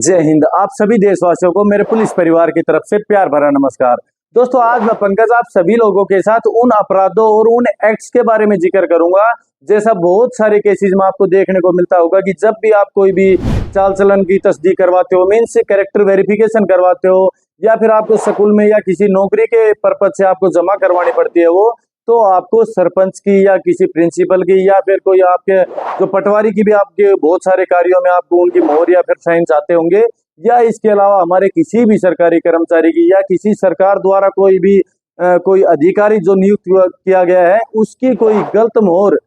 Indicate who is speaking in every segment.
Speaker 1: जय हिंद। आप सभी देशवासियों को मेरे पुलिस परिवार की तरफ से प्यार भरा नमस्कार। दोस्तों, आज मैं पंकज आप सभी लोगों के साथ उन अपराधों और उन एक्ट्स के बारे में जिक्र करूंगा जैसा बहुत सारे केसेस में आपको देखने को मिलता होगा कि जब भी आप कोई भी चाल चलन की तस्दीक करवाते हो, मीन्स कैरेक्टर वेरिफिकेशन करवाते हो, या फिर आपको स्कूल में या किसी नौकरी के पर्पज से आपको जमा करवानी पड़ती है वो, तो आपको सरपंच की या किसी प्रिंसिपल की या फिर कोई आपके जो पटवारी की भी आपके बहुत सारे कार्यों में आपको उनकी मोहर या फिर साइन चाहते होंगे, या इसके अलावा हमारे किसी भी सरकारी कर्मचारी की या किसी सरकार द्वारा कोई भी कोई अधिकारी जो नियुक्त किया गया है उसकी कोई गलत मोहर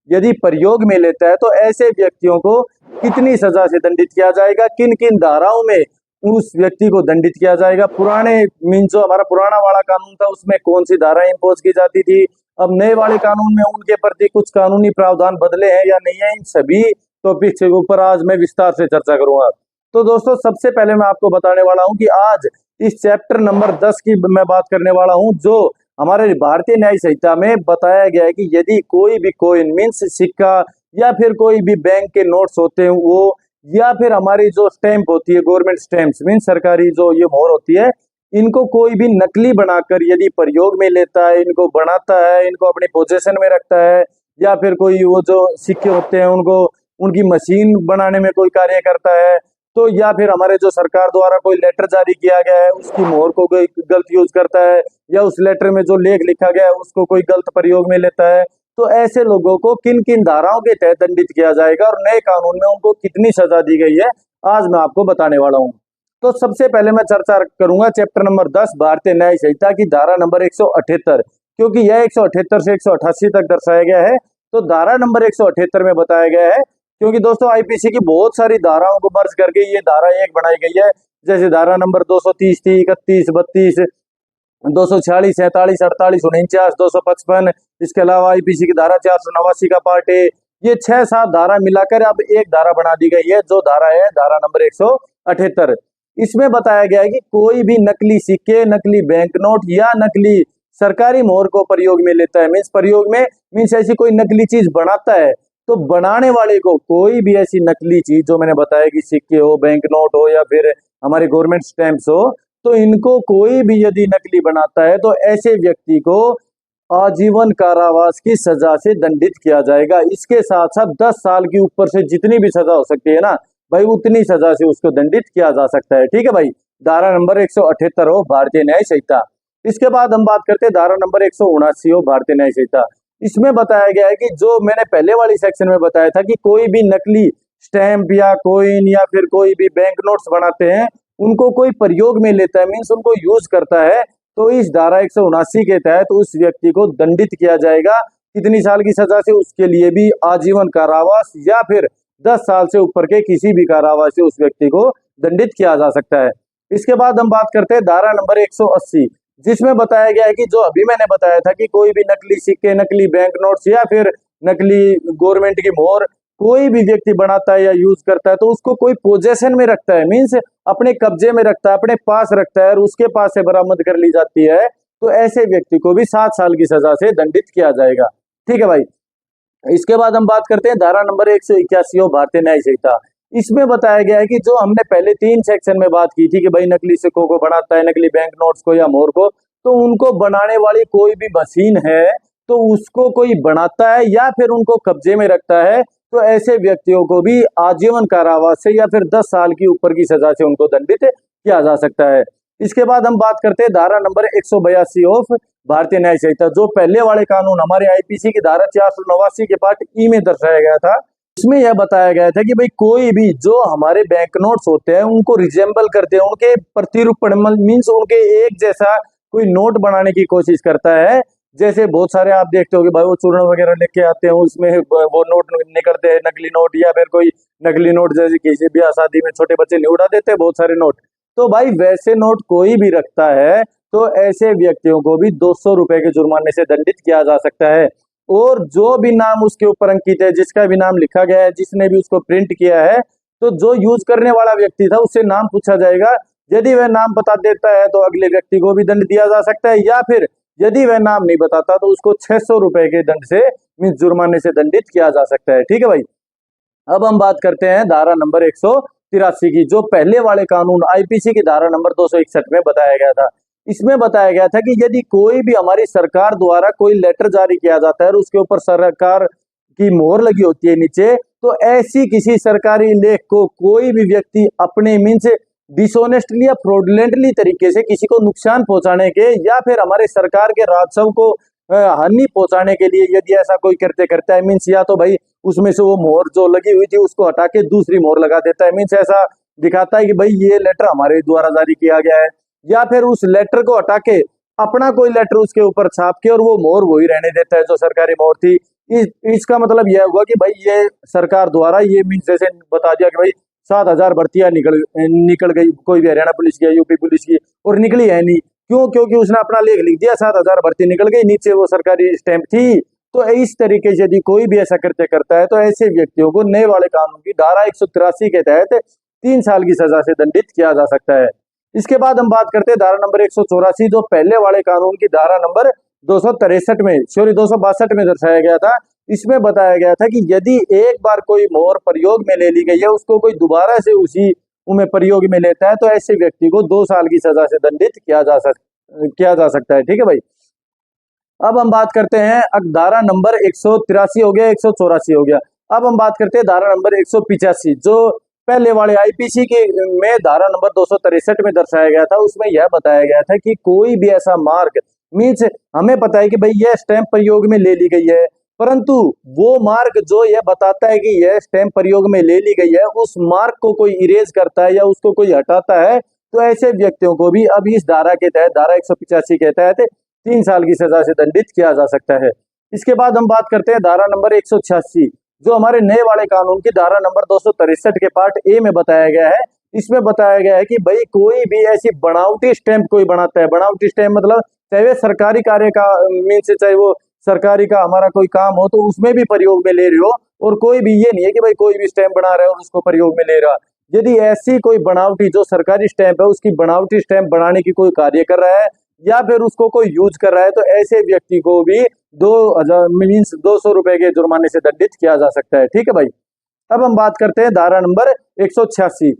Speaker 1: यदि प्रयोग में लेता है तो ऐसे व्यक्तियों को कितनी सजा से दंडित किया जाएगा, किन किन धाराओं में उस व्यक्ति को दंडित किया जाएगा। पुराने मीन्स जो हमारा पुराना वाला कानून था उसमें कौन सी धारा इम्पोज की जाती थी, अब नए वाले कानून में उनके प्रति कुछ कानूनी प्रावधान बदले हैं या नहीं है, इन सभी टॉपिक्स के ऊपर आज मैं विस्तार से चर्चा करूंगा। तो दोस्तों, सबसे पहले मैं आपको बताने वाला हूं कि आज इस चैप्टर नंबर 10 की मैं बात करने वाला हूं, जो हमारे भारतीय न्याय संहिता में बताया गया है कि यदि कोई भी कॉइन मीन्स सिक्का या फिर कोई भी बैंक के नोट्स होते हैं वो, या फिर हमारी जो स्टैंप होती है गवर्नमेंट स्टैंप्स मीन्स सरकारी जो ये मोहर होती है, इनको कोई भी नकली बनाकर यदि प्रयोग में लेता है, इनको बनाता है, इनको अपने पोजीशन में रखता है, या फिर कोई वो जो सिक्के होते हैं उनको उनकी मशीन बनाने में कोई कार्य करता है, तो या फिर हमारे जो सरकार द्वारा कोई लेटर जारी किया गया है उसकी मोहर को कोई गलत यूज करता है, या उस लेटर में जो लेख लिखा गया है उसको कोई गलत प्रयोग में लेता है, तो ऐसे लोगों को किन किन धाराओं के तहत दंडित किया जाएगा और नए कानून में उनको कितनी सजा दी गई है आज मैं आपको बताने वाला हूँ। तो सबसे पहले मैं चर्चा करूंगा चैप्टर नंबर 10 भारतीय न्याय संहिता की धारा नंबर 178, क्योंकि यह 178 से 188 तक दर्शाया गया है। तो धारा नंबर 178 में बताया गया है, क्योंकि दोस्तों आईपीसी की बहुत सारी धाराओं को मर्ज करके ये धारा एक बनाई गई है, जैसे धारा नंबर 230 थी, 31, 32, 246, 47, 48, 49, 255, इसके अलावा आईपीसी की धारा 489 का पार्ट है। ये 6-7 धारा मिलाकर अब एक धारा बना दी गई है, जो धारा है धारा नंबर 178। इसमें बताया गया है कि कोई भी नकली सिक्के, नकली बैंक नोट या नकली सरकारी मोहर को प्रयोग में लेता है, मीन्स प्रयोग में मीन्स ऐसी कोई नकली चीज बनाता है, तो बनाने वाले को कोई भी ऐसी नकली चीज जो मैंने बताया कि सिक्के हो, बैंक नोट हो या फिर हमारे गवर्नमेंट स्टैंप्स हो, तो इनको कोई भी यदि नकली बनाता है तो ऐसे व्यक्ति को आजीवन कारावास की सजा से दंडित किया जाएगा। इसके साथ साथ 10 साल की ऊपर से जितनी भी सजा हो सकती है ना भाई, उतनी सजा से उसको दंडित किया जा सकता है। ठीक है भाई, धारा नंबर 178 हो भारतीय न्याय संहिता। इसके बाद हम बात करते हैं धारा नंबर 179 हो भारतीय न्याय संहिता। इसमें बताया गया है कि जो मैंने पहले वाली सेक्शन में बताया था कि कोई भी नकली स्टैंप या कॉइन या फिर कोई भी बैंक नोट्स बनाते हैं उनको कोई प्रयोग में लेता है, मीन्स उनको यूज करता है, तो इस धारा 179 के तहत उस व्यक्ति को दंडित किया जाएगा। कितनी साल की सजा से? उसके लिए भी आजीवन कारावास या फिर 10 साल से ऊपर के किसी भी कारावास से उस व्यक्ति को दंडित किया जा सकता है। इसके बाद हम बात करते हैं धारा नंबर 180, जिसमें बताया गया है कि जो अभी मैंने बताया था कि कोई भी नकली सिक्के, नकली बैंक नोट्स या फिर नकली गवर्नमेंट की मोहर कोई भी व्यक्ति बनाता है या यूज करता है तो उसको कोई पोजेशन में रखता है, मीन्स अपने कब्जे में रखता है, अपने पास रखता है और उसके पास से बरामद कर ली जाती है, तो ऐसे व्यक्ति को भी 7 साल की सजा से दंडित किया जाएगा। ठीक है भाई। इसके बाद हम बात करते हैं धारा नंबर 181 भारतीय न्याय संहिता। इसमें बताया गया है कि जो हमने पहले 3 सेक्शन में बात की थी कि भाई नकली सिक्कों को बनाता है, नकली बैंक नोट्स को या मोहर को, तो उनको बनाने वाली कोई भी मशीन है तो उसको कोई बनाता है या फिर उनको कब्जे में रखता है, तो ऐसे व्यक्तियों को भी आजीवन कारावास से या फिर 10 साल की ऊपर की सजा से उनको दंडित किया जा सकता है। इसके बाद हम बात करते हैं धारा नंबर 182 ऑफ भारतीय न्याय संहिता। जो पहले वाले कानून हमारे आईपीसी की धारा 489 के पार्ट ई में दर्शाया गया था, इसमें यह बताया गया था कि भाई कोई भी जो हमारे बैंक नोट्स होते हैं उनको रिजेंबल करते हैं, उनके प्रतिरूप मीन्स उनके एक जैसा कोई नोट बनाने की कोशिश करता है। जैसे बहुत सारे आप देखते हो कि भाई वो चूर्ण वगैरह लेके आते हैं, उसमें वो नोट निकलते हैं नकली नोट, या फिर कोई नकली नोट जैसे किसी भी शादी में छोटे बच्चे नहीं उड़ा देते बहुत सारे नोट, तो भाई वैसे नोट कोई भी रखता है तो ऐसे व्यक्तियों को भी 200 रुपए के जुर्माने से दंडित किया जा सकता है। और जो भी नाम उसके ऊपर अंकित है, जिसका भी नाम लिखा गया है, जिसने भी उसको प्रिंट किया है, तो जो यूज करने वाला व्यक्ति था उससे नाम पूछा जाएगा। यदि वह नाम बता देता है तो अगले व्यक्ति को भी दंड दिया जा सकता है, या फिर यदि वह नाम नहीं बताता तो उसको 600 रुपए के दंड से मीन्स जुर्माने से दंडित किया जा सकता है। ठीक है भाई। अब हम बात करते हैं धारा नंबर 1983 की, जो पहले वाले कानून आईपीसी की धारा नंबर 261 में बताया गया था। इसमें बताया गया था कि यदि कोई भी हमारी सरकार द्वारा कोई लेटर जारी किया जाता है और उसके ऊपर सरकार की मोहर लगी होती है नीचे, तो ऐसी किसी सरकारी लेख को कोई भी व्यक्ति अपने मीन्स डिसऑनेस्टली या फ्रॉडुलेंटली तरीके से किसी को नुकसान पहुंचाने के या फिर हमारे सरकार के राजस्व को हानि पहुंचाने के लिए यदि ऐसा कोई करते करता है, मीन्स या तो भाई उसमें से वो मोहर जो लगी हुई थी उसको हटा के दूसरी मोहर लगा देता है, मीन्स ऐसा दिखाता है कि भाई ये लेटर हमारे द्वारा जारी किया गया है, या फिर उस लेटर को हटा के अपना कोई लेटर उसके ऊपर छाप के और वो मोहर वही रहने देता है जो सरकारी मोहर थी। इसका मतलब यह हुआ कि भाई ये सरकार द्वारा ये मीन्स जैसे बता दिया कि भाई 7,000 भर्तियां निकल गई, कोई भी हरियाणा पुलिस की, यूपी पुलिस की, और निकली है नहीं। क्यों? क्योंकि उसने अपना लेख लिख दिया, 7,000 भर्ती निकल गई, नीचे वो सरकारी स्टैंप थी। तो इस तरीके से यदि कोई भी ऐसा करते करता है तो ऐसे व्यक्तियों को नए वाले कानून की धारा 183 के तहत 3 साल की सजा से दंडित किया जा सकता है। इसके बाद हम बात करते हैं धारा नंबर 184, जो पहले वाले कानून की धारा नंबर 263 में 262 में दर्शाया गया था। इसमें बताया गया था कि यदि एक बार कोई मोहर प्रयोग में ले ली गई है, उसको कोई दोबारा से उसी में प्रयोग में लेता है, तो ऐसे व्यक्ति को 2 साल की सजा से दंडित किया जा सकता है। ठीक है भाई। अब हम बात करते हैं, अब धारा नंबर 183 हो गया, 184 हो गया। अब हम बात करते हैं धारा नंबर 185, जो पहले वाले आईपीसी के में धारा नंबर 263 में दर्शाया गया था। उसमें यह बताया गया था कि कोई भी ऐसा मार्क, मीन्स हमें पता है कि भाई यह स्टैंप प्रयोग में ले ली गई है, परंतु वो मार्क जो यह बताता है कि यह स्टैंप प्रयोग में ले ली गई है, उस मार्क को कोई इरेज करता है या उसको कोई हटाता है, तो ऐसे व्यक्तियों को भी अब इस धारा के तहत, धारा 185 के तहत 3 साल की सजा से दंडित किया जा सकता है। इसके बाद हम बात करते हैं धारा नंबर 186, जो हमारे नए वाले कानून की धारा नंबर 263 के पार्ट ए में बताया गया है। इसमें बताया गया है कि भाई कोई भी ऐसी बनावटी स्टैंप कोई बनाता है, बनावटी स्टैंप मतलब चाहे वे सरकारी कार्य का मीन्स, चाहे वो सरकारी का हमारा कोई काम हो तो उसमें भी प्रयोग में ले रहे हो, और कोई भी ये नहीं है कि भाई कोई भी स्टैंप बना रहा है और उसको प्रयोग में ले रहा। यदि ऐसी कोई बनावटी जो सरकारी स्टैंप है उसकी बनावटी स्टैंप बनाने की कोई कार्य कर रहा है या फिर उसको कोई यूज कर रहा है, तो ऐसे व्यक्ति को भी 2,000 मीन्स 200 रुपए के जुर्माने से दंडित किया जा सकता है। ठीक है भाई। अब हम बात करते हैं धारा नंबर 186।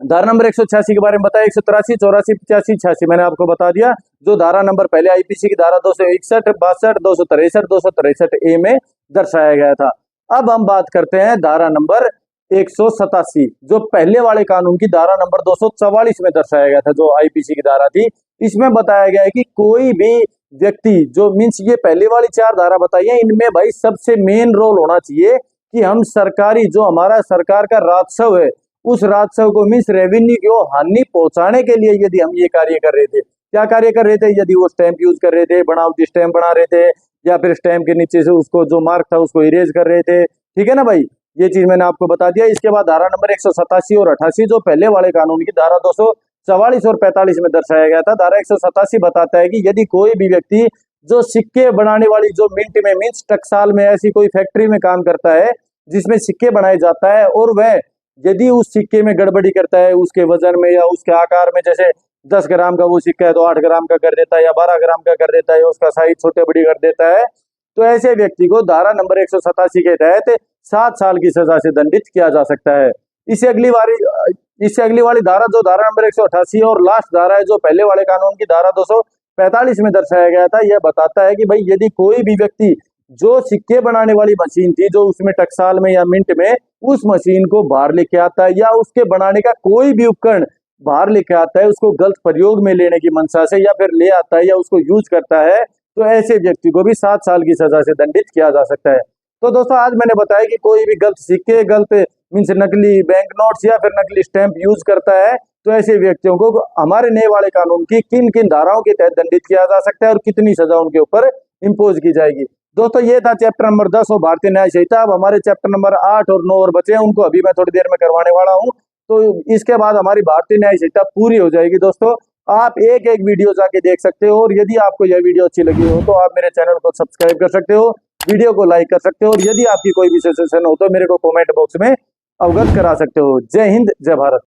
Speaker 1: धारा नंबर 186 के बारे में बताया, 183, 84, 85, 86 मैंने आपको बता दिया। जो धारा नंबर पहले आईपीसी की धारा 261, 62, 263, 263 ए में दर्शाया गया था। अब हम बात करते हैं धारा नंबर 187, जो पहले वाले कानून की धारा नंबर 244 में दर्शाया गया था, जो आईपीसी की धारा थी। इसमें बताया गया है कि कोई भी व्यक्ति जो मीन्स ये पहले वाली 4 धारा बताई है, इनमें भाई सबसे मेन रोल होना चाहिए कि हम सरकारी, जो हमारा सरकार का राजस्व है, उस राजस्व को मीन्स रेवेन्यू को हानि पहुंचाने के लिए यदि हम ये कार्य कर रहे थे, क्या कार्य कर रहे थे, यदि वो स्टैंप यूज कर रहे थे, बनावटी स्टैंप बना रहे थे, या फिर स्टैंप के नीचे से उसको जो मार्क था उसको इरेज कर रहे थे। ठीक है ना भाई, ये चीज मैंने आपको बता दिया। इसके बाद धारा नंबर 187 और 88, जो पहले वाले कानून की धारा 244 और 45 में दर्शाया गया था। धारा 187 बताता है कि यदि कोई भी व्यक्ति जो सिक्के बनाने वाली, जो मिंट में मीन्स टकसाल में ऐसी कोई फैक्ट्री में काम करता है जिसमें सिक्के बनाए जाता है, और वह यदि उस सिक्के में गड़बड़ी करता है उसके वजन में या उसके आकार में, जैसे 10 ग्राम का वो सिक्का है तो 8 ग्राम का कर देता है, या 12 ग्राम का कर देता है, उसका साइज छोटे बड़ी कर देता है, तो ऐसे व्यक्ति को धारा नंबर 187 के तहत 7 साल की सजा से दंडित किया जा सकता है। इससे अगली वाली धारा, जो धारा नंबर 188 और लास्ट धारा है, जो पहले वाले कानून की धारा 245 में दर्शाया गया था, यह बताता है कि भाई यदि कोई भी व्यक्ति जो सिक्के बनाने वाली मशीन थी, जो उसमें टकसाल में या मिंट में, उस मशीन को बाहर लेके आता है या उसके बनाने का कोई भी उपकरण बाहर लेके आता है, उसको गलत प्रयोग में लेने की मंशा से, या फिर ले आता है या उसको यूज करता है, तो ऐसे व्यक्ति को भी 7 साल की सजा से दंडित किया जा सकता है। तो दोस्तों आज मैंने बताया कि कोई भी गलत सिक्के, गलत मीन्स नकली बैंक नोट्स या फिर नकली स्टैंप यूज करता है, तो ऐसे व्यक्तियों को हमारे नए वाले कानून की किन किन धाराओं के तहत दंडित किया जा सकता है और कितनी सजा उनके ऊपर इम्पोज की जाएगी। दोस्तों ये था चैप्टर नंबर 10 और भारतीय न्याय संहिता। अब हमारे चैप्टर नंबर 8 और 9 और बचे हैं, उनको अभी मैं थोड़ी देर में करवाने वाला हूं। तो इसके बाद हमारी भारतीय न्याय संहिता पूरी हो जाएगी। दोस्तों आप एक एक वीडियो जाके देख सकते हो, और यदि आपको यह वीडियो अच्छी लगी हो तो आप मेरे चैनल को सब्सक्राइब कर सकते हो, वीडियो को लाइक कर सकते हो, और यदि आपकी कोई भी सजेशन हो तो मेरे को कमेंट बॉक्स में अवगत करा सकते हो। जय हिंद, जय भारत।